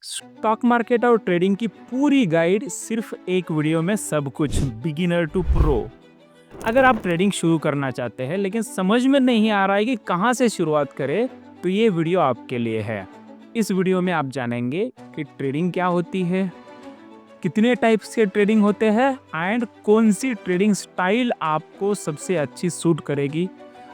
Stock market और trading की पूरी गाइड सिर्फ एक वीडियो में सब कुछ बिगिनर टू प्रो। अगर आप ट्रेडिंग शुरू करना चाहते हैं लेकिन समझ में नहीं आ रहा है कि कहां से शुरुआत करें तो ये वीडियो आपके लिए है। इस वीडियो में आप जानेंगे कि ट्रेडिंग क्या होती है, कितने टाइप्स के ट्रेडिंग होते हैं एंड कौन सी ट्रेडिंग स्टाइल आपको सबसे अच्छी सूट करेगी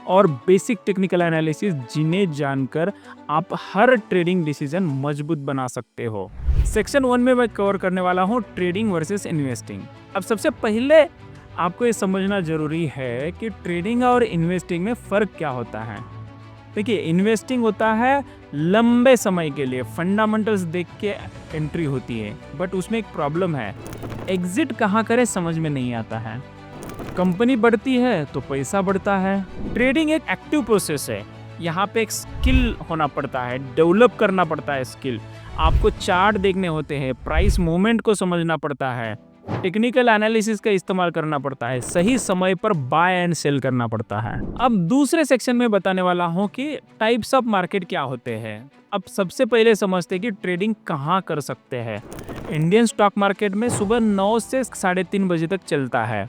और बेसिक टेक्निकल एनालिसिस जिन्हें जानकर आप हर ट्रेडिंग डिसीजन मजबूत बना सकते हो। सेक्शन 1 में मैं कवर करने वाला हूँ ट्रेडिंग वर्सेस इन्वेस्टिंग। अब सबसे पहले आपको ये समझना जरूरी है कि ट्रेडिंग और इन्वेस्टिंग में फ़र्क क्या होता है। देखिए, इन्वेस्टिंग होता है लंबे समय के लिए, फंडामेंटल्स देख के एंट्री होती है, बट उसमें एक प्रॉब्लम है, एग्जिट कहाँ करें समझ में नहीं आता है। कंपनी बढ़ती है तो पैसा बढ़ता है। ट्रेडिंग एक एक्टिव प्रोसेस है, यहाँ पे एक स्किल होना पड़ता है, डेवलप करना पड़ता है स्किल। आपको चार्ट देखने होते हैं, प्राइस मूवमेंट को समझना पड़ता है, टेक्निकल एनालिसिस का इस्तेमाल करना पड़ता है, सही समय पर बाय एंड सेल करना पड़ता है। अब दूसरे सेक्शन में बताने वाला हूँ कि टाइप्स ऑफ मार्केट क्या होते हैं। अब सबसे पहले समझते हैं कि ट्रेडिंग कहाँ कर सकते हैं। इंडियन स्टॉक मार्केट में सुबह 9 से 3:30 बजे तक चलता है।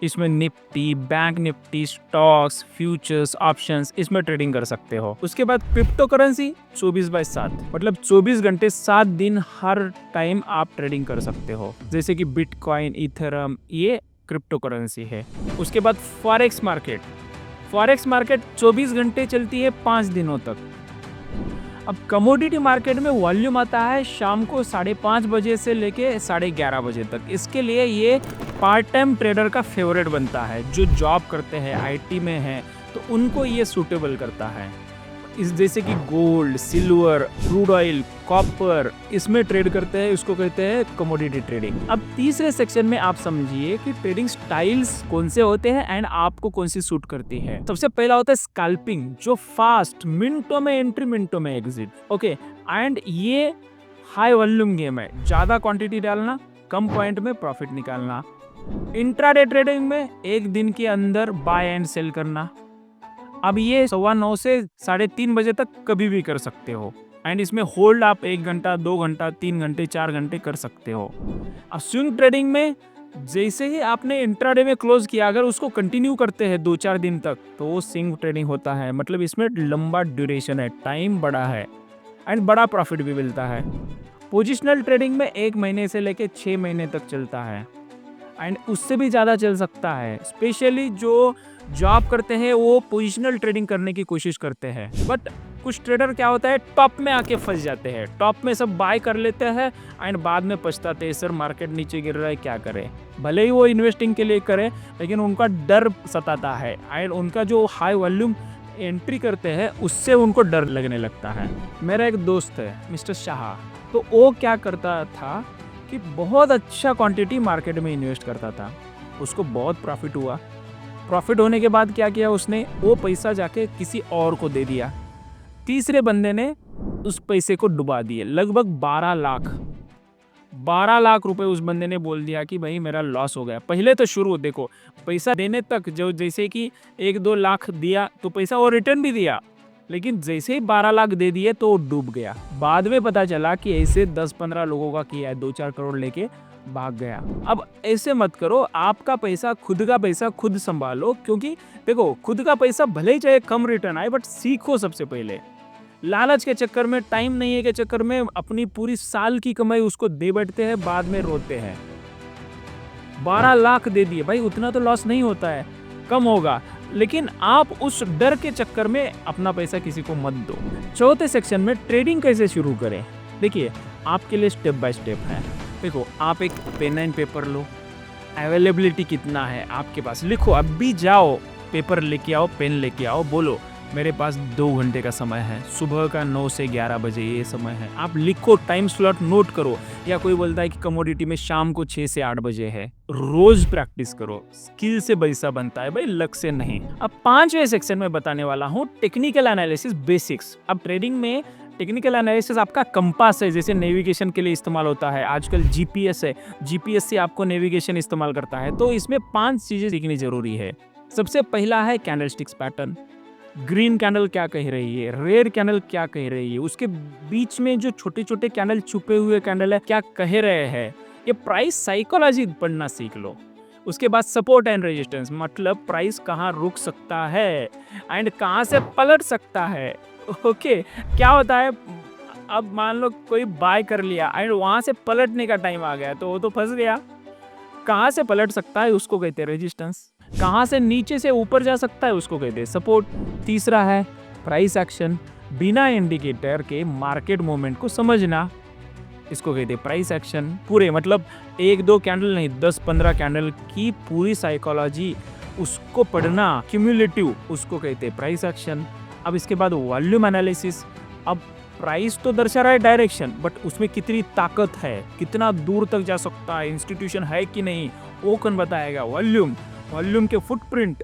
इसमें Nifty, bank Nifty, stocks, futures, options, इसमें ट्रेडिंग कर सकते हो। उसके बाद क्रिप्टो करेंसी 24/7, मतलब 24 घंटे 7 दिन हर टाइम आप ट्रेडिंग कर सकते हो, जैसे कि बिटकॉइन, इथेरियम, ये क्रिप्टो करेंसी है। उसके बाद फॉरेक्स मार्केट 24 घंटे चलती है 5 दिनों तक। अब कमोडिटी मार्केट में वॉल्यूम आता है शाम को 5:30 बजे से लेके 11:30 बजे तक। इसके लिए ये पार्ट टाइम ट्रेडर का फेवरेट बनता है। जो जॉब करते हैं, आईटी में हैं, तो उनको ये सूटेबल करता है। इस जैसे कि gold, silver, crude oil, copper, इसमें ट्रेड करते हैं, इसको कहते हैं कमोडिटी ट्रेडिंग। अब तीसरे सेक्शन में आप समझिए कि ट्रेडिंग स्टाइल्स कौन से होते हैं एंड आपको कौन सी सूट करती है। सबसे पहला होता है स्कैल्पिंग, जो फास्ट, मिनटों में एंट्री, मिनटों में एग्जिट। ओके, एंड ये हाई वॉल्यूम गेम है, ज्यादा क्वांटिटी डालना, कम पॉइंट में प्रॉफिट निकालना। इंट्राडे ट्रेडिंग में एक दिन के अंदर बाय एंड सेल करना। अब ये 9:15 से 3:30 बजे तक कभी भी कर सकते हो एंड इसमें होल्ड आप 1 घंटा, 2 घंटा, 3 घंटे, 4 घंटे कर सकते हो। अब स्विंग ट्रेडिंग में जैसे ही आपने इंट्राडे में क्लोज किया, अगर उसको कंटिन्यू करते हैं 2-4 दिन तक, तो वो स्विंग ट्रेडिंग होता है। मतलब इसमें लंबा ड्यूरेशन है, टाइम बड़ा है एंड बड़ा प्रॉफिट भी मिलता है। पोजिशनल ट्रेडिंग में 1 महीने से लेके 6 महीने तक चलता है एंड उससे भी ज़्यादा चल सकता है। स्पेशली जो जॉब करते हैं वो पोजिशनल ट्रेडिंग करने की कोशिश करते हैं, बट कुछ ट्रेडर क्या होता है, टॉप में आके फंस जाते हैं। टॉप में सब बाय कर लेते हैं एंड बाद में पछताते हैं, सर मार्केट नीचे गिर रहा है, क्या करें। भले ही वो इन्वेस्टिंग के लिए करें, लेकिन उनका डर सताता है एंड उनका जो हाई वॉल्यूम एंट्री करते हैं उससे उनको डर लगने लगता है। मेरा एक दोस्त है मिस्टर शाह, तो वो क्या करता था कि बहुत अच्छा क्वांटिटी मार्केट में इन्वेस्ट करता था, उसको बहुत प्रॉफिट हुआ। प्रॉफिट होने के बाद क्या किया उसने, वो पैसा जाके किसी और को दे दिया। तीसरे बंदे ने उस पैसे को डुबा दिए, लगभग 12 लाख रुपए उस बंदे ने बोल दिया कि भाई मेरा लॉस हो गया। पहले तो शुरू देखो, पैसा देने तक जो जैसे कि 1-2 लाख दिया तो पैसा वो रिटर्न भी दिया, लेकिन जैसे ही 12 लाख दे दिए तो वो डूब गया। बाद में पता चला कि ऐसे 10-15 लोगों का किया है, 2-4 करोड़ लेके भाग गया। अब ऐसे मत करो, आपका पैसा, खुद का पैसा खुद संभालो, क्योंकि देखो खुद का पैसा भले ही चाहे कम रिटर्न आए, बट सीखो सबसे पहले। लालच के चक्कर में, टाइम नहीं है के चक्कर में अपनी पूरी साल की कमाई उसको दे बैठते हैं, बाद में रोते हैं। 12 लाख दे दिए भाई, उतना तो लॉस नहीं होता है, कम होगा, लेकिन आप उस डर के चक्कर में अपना पैसा किसी को मत दो। चौथे सेक्शन में ट्रेडिंग कैसे शुरू करें, देखिए आपके लिए स्टेप बाय स्टेप है। देखो, आप एक पेन एंड पेपर लो, अवेलेबिलिटी कितना है आपके पास, लिखो। अभी जाओ, पेपर लेके आओ, पेन लेके आओ, बोलो मेरे पास 2 घंटे का समय है, सुबह का 9 से 11 बजे ये समय है। आप लिखो, टाइम स्लॉट नोट करो। या कोई बोलता है कि कमोडिटी में शाम को 6 से 8 बजे है, रोज प्रैक्टिस करो। स्किल से पैसा बनता है भाई, लक से नहीं। अब 5वें सेक्शन में बताने वाला हूँ टेक्निकल एनालिसिस बेसिक्स। अब ट्रेडिंग में टेक्निकल एनालिसिस आपका कंपास है, जैसे नेविगेशन के लिए इस्तेमाल होता है। आजकल जीपीएस है, जीपीएस से आपको नेविगेशन इस्तेमाल करता है। तो इसमें 5 चीजें सीखनी जरूरी है। सबसे पहला है कैंडलस्टिक्स पैटर्न, ग्रीन कैंडल क्या कह रही है, रेड कैंडल क्या कह रही है, उसके बीच में जो छोटे छोटे कैंडल छुपे हुए कैंडल है क्या कह रहे हैं। ये प्राइस साइकोलॉजी पढ़ना सीख लो। उसके बाद सपोर्ट एंड रेजिस्टेंस, मतलब प्राइस कहाँ रुक सकता है एंड कहाँ से पलट सकता है। ओके, क्या होता है, अब मान लो कोई बाय कर लिया एंड वहाँ से पलटने का टाइम आ गया तो वो तो फंस गया। कहाँ से पलट सकता है उसको कहते हैं रेजिस्टेंस, कहाँ से नीचे से ऊपर जा सकता है उसको कहते हैं सपोर्ट। तीसरा है प्राइस एक्शन, बिना इंडिकेटर के मार्केट मूवमेंट को समझना, इसको कहते हैं प्राइस एक्शन। पूरे मतलब 1-2 कैंडल नहीं, 10-15 कैंडल की पूरी साइकोलॉजी उसको पढ़ना, क्यूमुलेटिव, उसको कहते हैं प्राइस एक्शन। अब इसके बाद वॉल्यूम एनालिसिस। अब प्राइस तो दर्शा रहा है डायरेक्शन, बट उसमें कितनी ताकत है, कितना दूर तक जा सकता है, इंस्टीट्यूशन है कि नहीं, वो कौन बताएगा। वॉल्यूम, वॉल्यूम के फुटप्रिंट,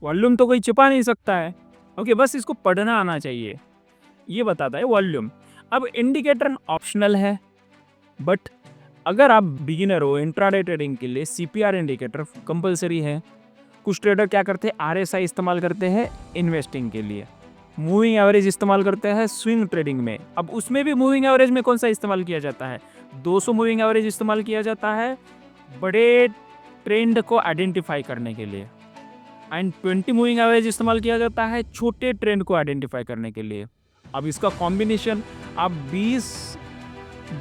वॉल्यूम तो कोई छिपा नहीं सकता है। ओके, बस इसको पढ़ना आना चाहिए, ये बताता है वॉल्यूम। अब इंडिकेटर ऑप्शनल है, बट अगर आप बिगिनर हो इंट्राडे ट्रेडिंग के लिए सीपीआर इंडिकेटर कंपलसरी है। कुछ ट्रेडर क्या करते हैं, आरएसआई इस्तेमाल करते हैं इन्वेस्टिंग के लिए, मूविंग एवरेज इस्तेमाल करते हैं स्विंग ट्रेडिंग में। अब उसमें भी मूविंग एवरेज में कौन सा इस्तेमाल किया जाता है, 200 मूविंग एवरेज इस्तेमाल किया जाता है बड़े ट्रेंड को आइडेंटिफाई करने के लिए, एंड 20 मूविंग एवरेज इस्तेमाल किया जाता है छोटे ट्रेंड को आइडेंटिफाई करने के लिए। अब इसका कॉम्बिनेशन, अब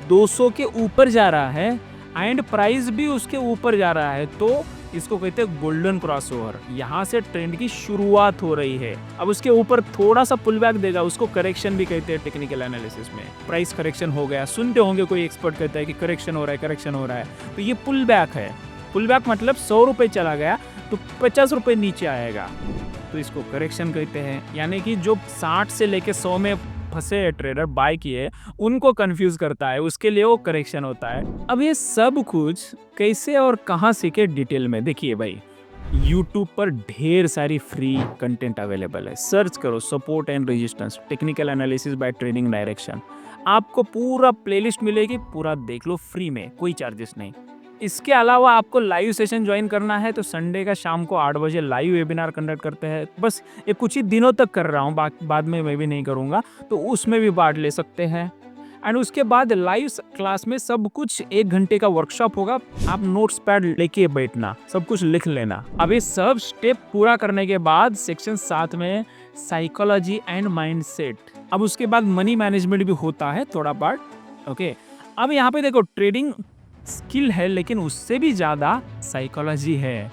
200 के ऊपर जा रहा है एंड प्राइस भी उसके ऊपर जा रहा है तो इसको कहते हैं गोल्डन क्रॉसओवर। यहाँ से ट्रेंड की शुरुआत हो रही है। अब उसके ऊपर थोड़ा सा पुल बैक देगा, उसको करेक्शन भी कहते हैं टेक्निकल एनालिसिस में। प्राइस करेक्शन हो गया, सुनते होंगे कोई एक्सपर्ट कहता है कि करेक्शन हो रहा है, करेक्शन हो रहा है, तो ये पुल बैक है। पुल बैक मतलब 100 रुपये चला गया तो 50 रुपये नीचे आएगा, तो इसको करेक्शन कहते हैं। यानी कि जो 60 से लेके 100 में फंसे ट्रेडर बाय किए उनको कंफ्यूज करता है, उसके लिए वो करेक्शन होता है। अब ये सब कुछ कैसे और कहाँ सीखे डिटेल में देखिए भाई, YouTube पर ढेर सारी फ्री कंटेंट अवेलेबल है। सर्च करो support and resistance technical analysis bye trading direction, आपको पूरा प्लेलिस्ट मिलेगी, पूरा देख लो फ्री में, कोई चार्जेस नहीं। इसके अलावा आपको लाइव सेशन ज्वाइन करना है तो संडे का शाम को 8 बजे लाइव वेबिनार कंडक्ट करते हैं। बस ये कुछ ही दिनों तक कर रहा हूँ, बाद में मैं भी नहीं करूँगा, तो उसमें भी पार्ट ले सकते हैं। एंड उसके बाद लाइव क्लास में सब कुछ 1 घंटे का वर्कशॉप होगा, आप नोट्स पैड लेके बैठना, सब कुछ लिख लेना। अब ये सब स्टेप पूरा करने के बाद सेक्शन 7 में साइकोलॉजी एंड माइंडसेट, अब उसके बाद मनी मैनेजमेंट भी होता है थोड़ा पार्ट। ओके, अब यहाँ पे देखो ट्रेडिंग स्किल है लेकिन उससे भी ज़्यादा साइकोलॉजी है।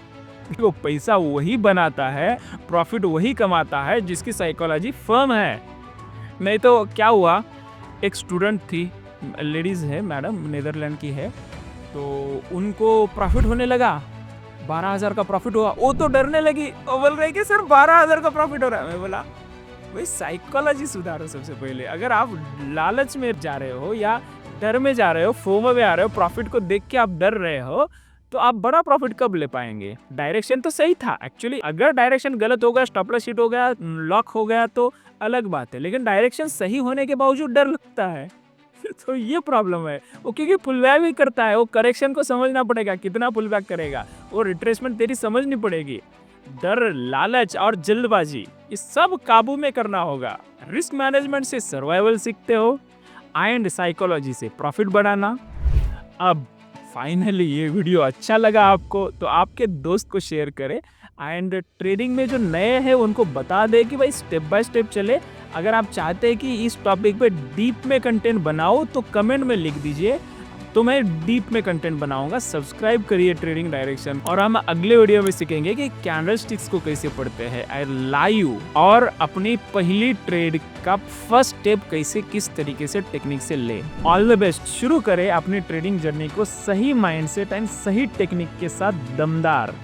वो पैसा वही बनाता है, प्रॉफिट वही कमाता है जिसकी साइकोलॉजी फर्म है। नहीं तो क्या हुआ, एक स्टूडेंट थी, लेडीज़ है मैडम, नीदरलैंड की है, तो उनको प्रॉफिट होने लगा, 12,000 का प्रॉफिट हुआ, वो तो डरने लगी, वो बोल रही कि सर 12,000 का प्रॉफिट हो रहा है। मैं बोला भाई साइकोलॉजी सुधारो सबसे पहले। अगर आप लालच में जा रहे हो या डर में जा रहे हो, फोमो में आ रहे हो, प्रॉफिट को देख के आप डर रहे हो, तो आप बड़ा प्रॉफिट कब ले पाएंगे। डायरेक्शन तो सही था एक्चुअली, अगर डायरेक्शन गलत हो गया, स्टॉप लॉस हिट हो गया, लॉक हो गया तो अलग बात है, लेकिन डायरेक्शन सही होने के बावजूद डर लगता है तो ये प्रॉब्लम है। वो क्योंकि पुल बैक भी करता है, वो करेक्शन को समझना पड़ेगा, कितना पुल बैक करेगा, वो रिट्रेसमेंट तेरी समझनी पड़ेगी। डर, लालच और जल्दबाजी, ये सब काबू में करना होगा। रिस्क मैनेजमेंट से सर्वाइवल सीखते हो एंड साइकोलॉजी से प्रॉफिट बढ़ाना। अब फाइनली ये वीडियो अच्छा लगा आपको तो आपके दोस्त को शेयर करें एंड ट्रेडिंग में जो नए हैं उनको बता दें कि भाई स्टेप बाय स्टेप चले। अगर आप चाहते हैं कि इस टॉपिक पे डीप में कंटेंट बनाओ तो कमेंट में लिख दीजिए, तो मैं डीप में कंटेंट बनाऊंगा। सब्सक्राइब करिए ट्रेडिंग डायरेक्शन, और हम अगले वीडियो में सीखेंगे कि कैंडलस्टिक्स को कैसे पढ़ते हैं लाइव, और अपनी पहली ट्रेड का फर्स्ट स्टेप कैसे किस तरीके से टेक्निक से ले। ऑल द बेस्ट, शुरू करें अपनी ट्रेडिंग जर्नी को सही माइंडसेट एंड सही टेक्निक के साथ दमदार।